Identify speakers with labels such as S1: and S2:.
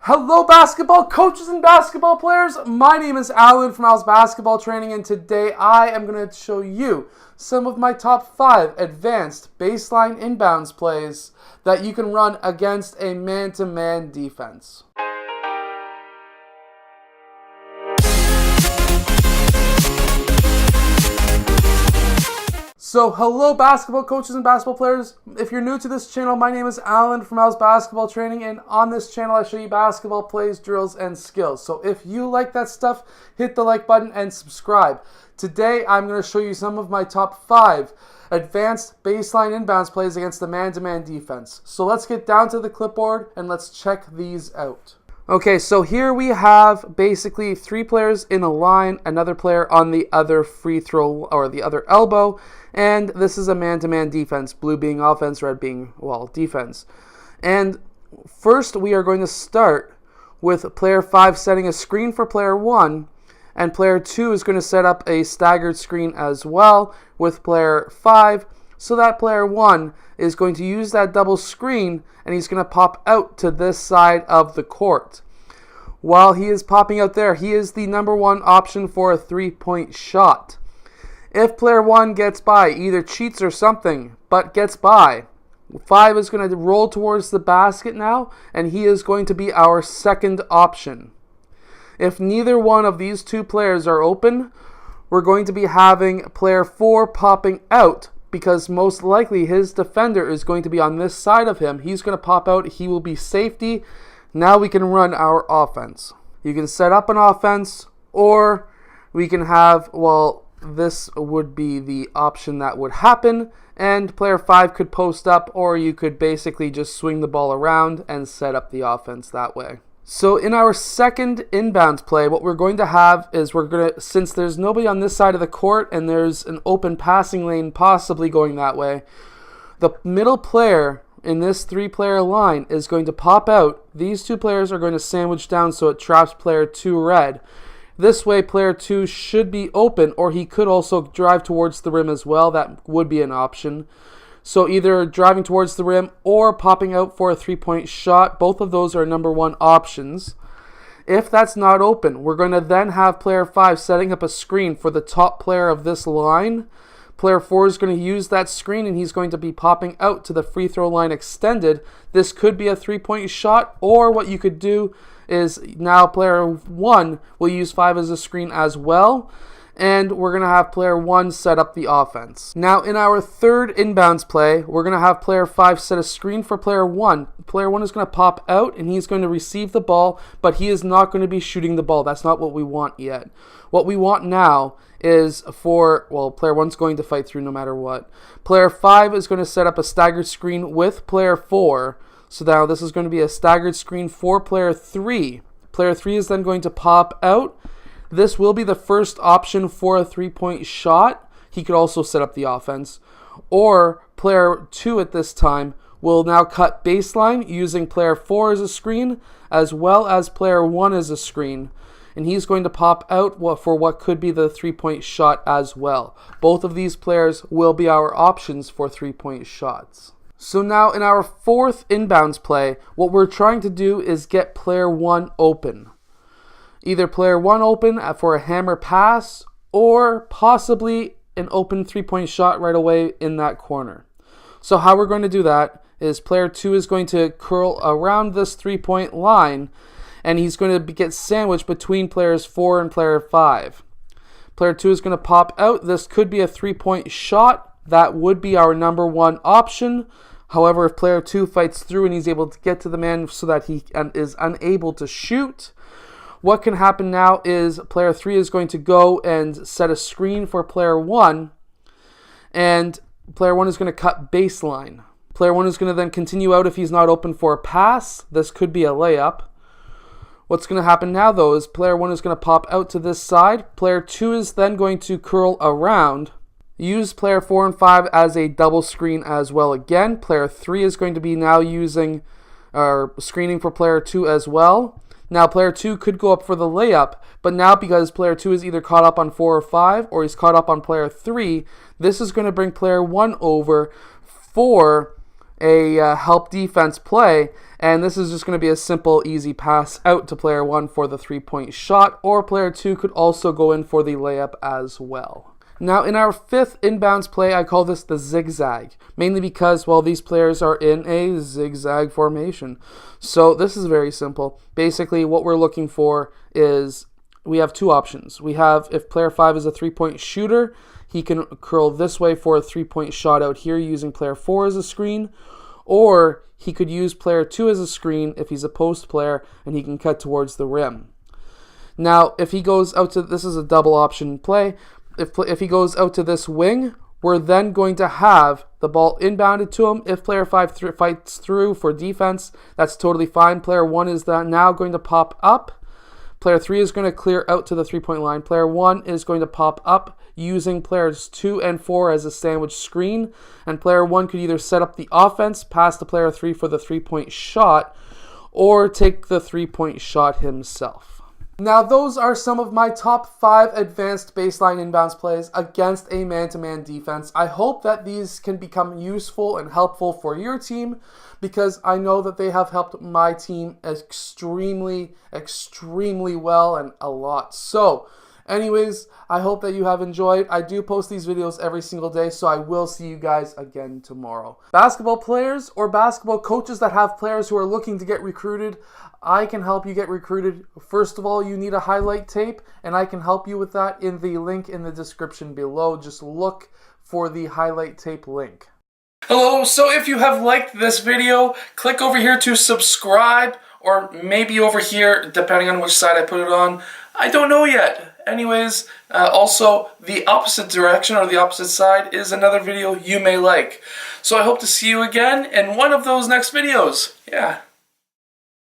S1: Hello basketball coaches and basketball players, my name is Alan from Al's Basketball Training, and today I am going to show you some of my top 5 advanced baseline inbounds plays that you can run against a man-to-man defense. So hello basketball coaches and basketball players. If you're new to this channel, my name is Alan from Al's Basketball Training, and on this channel I show you basketball plays, drills, and skills. So if you like that stuff, hit the like button and subscribe. Today I'm going to show you some of my top 5 advanced baseline inbounds plays against the man-to-man defense. So let's get down to the clipboard and let's check these out. Okay, so here we have basically 3 players in a line, another player on the other free throw or the other elbow, and this is a man-to-man defense, blue being offense, red being, well, defense. And first we are going to start with player 5 setting a screen for player 1, and player 2 is going to set up a staggered screen as well with player 5, so that player 1 is going to use that double screen and he's going to pop out to this side of the court. While he is popping out there, he is the number 1 option for a 3-point shot. If player 1 gets by, either cheats or something, but gets by, 5 is going to roll towards the basket now, and he is going to be our second option. If neither one of these 2 players are open, we're going to be having player 4 popping out, because most likely his defender is going to be on this side of him. He's going to pop out. He will be safety. Now we can run our offense. You can set up an offense, or we can have, well, this would be the option that would happen, and player 5 could post up, or you could basically just swing the ball around and set up the offense that way. So in our second inbounds play, what we're going to have is since there's nobody on this side of the court and there's an open passing lane possibly going that way, the middle player in this 3-player line is going to pop out. These 2 players are going to sandwich down so it traps player 2 red. This way player 2 should be open, or he could also drive towards the rim as well. That would be an option. So either driving towards the rim or popping out for a 3-point shot. Both of those are number 1 options. If that's not open, we're going to then have player 5 setting up a screen for the top player of this line. Player 4 is going to use that screen, and he's going to be popping out to the free throw line extended. This could be a 3-point shot, or what you could do is now player 1 will use 5 as a screen as well. And we're going to have player 1 set up the offense. Now in our third inbounds play, we're going to have player 5 set a screen for player 1. Player 1 is going to pop out and he's going to receive the ball, but he is not going to be shooting the ball. That's not what we want yet. What we want now is player 1's going to fight through no matter what. Player 5 is going to set up a staggered screen with player 4. So now this is going to be a staggered screen for player 3. Player 3 is then going to pop out. This will be the first option for a 3-point shot. He could also set up the offense. Or player 2 at this time will now cut baseline using player 4 as a screen as well as player 1 as a screen. And he's going to pop out for what could be the 3-point shot as well. Both of these players will be our options for 3-point shots. So now in our fourth inbounds play, what we're trying to do is get player 1 open. Either player 1 open for a hammer pass, or possibly an open 3-point shot right away in that corner. So how we're going to do that is player 2 is going to curl around this 3-point line, and he's going to get sandwiched between players 4 and player 5. Player 2 is going to pop out. This could be a 3-point shot. That would be our number 1 option. However, if player 2 fights through and he's able to get to the man so that he is unable to shoot, what can happen now is player 3 is going to go and set a screen for player 1, and player 1 is going to cut baseline. Player 1 is going to then continue out if he's not open for a pass. This could be a layup. What's going to happen now, though, is player 1 is going to pop out to this side. Player 2 is then going to curl around. Use player 4 and 5 as a double screen as well again. Player 3 is going to be now using screening for player 2 as well. Now player 2 could go up for the layup, but now because player 2 is either caught up on 4 or 5, or he's caught up on player 3, this is going to bring player 1 over for a help defense play, and this is just going to be a simple, easy pass out to player 1 for the 3-point shot, or player 2 could also go in for the layup as well. Now, in our 5th inbounds play, I call this the zigzag, mainly because, well, these players are in a zigzag formation. So this is very simple. Basically, what we're looking for is we have 2 options. We have, if player 5 is a 3-point shooter, he can curl this way for a 3-point shot out here using player 4 as a screen, or he could use player 2 as a screen if he's a post player, and he can cut towards the rim. Now, if he goes out to, this is a double option play, if he goes out to this wing, we're then going to have the ball inbounded to him. If player 5 fights through for defense, that's totally fine. Player 1 is now going to pop up. Player 3 is going to clear out to the 3-point line. Player 1 is going to pop up using players 2 and 4 as a sandwich screen. And player 1 could either set up the offense, pass to player 3 for the 3-point shot, or take the 3-point shot himself. Now, those are some of my top 5 advanced baseline inbounds plays against a man-to-man defense. I hope that these can become useful and helpful for your team, because I know that they have helped my team extremely, extremely well and a lot. So, anyways, I hope that you have enjoyed. I do post these videos every single day, so I will see you guys again tomorrow. Basketball players or basketball coaches that have players who are looking to get recruited, I can help you get recruited. First of all, you need a highlight tape, and I can help you with that in the link in the description below. Just look for the highlight tape link. Hello, so if you have liked this video, click over here to subscribe, or maybe over here, depending on which side I put it on. I don't know yet. Anyways, also the opposite direction or the opposite side is another video you may like. So I hope to see you again in one of those next videos. Yeah.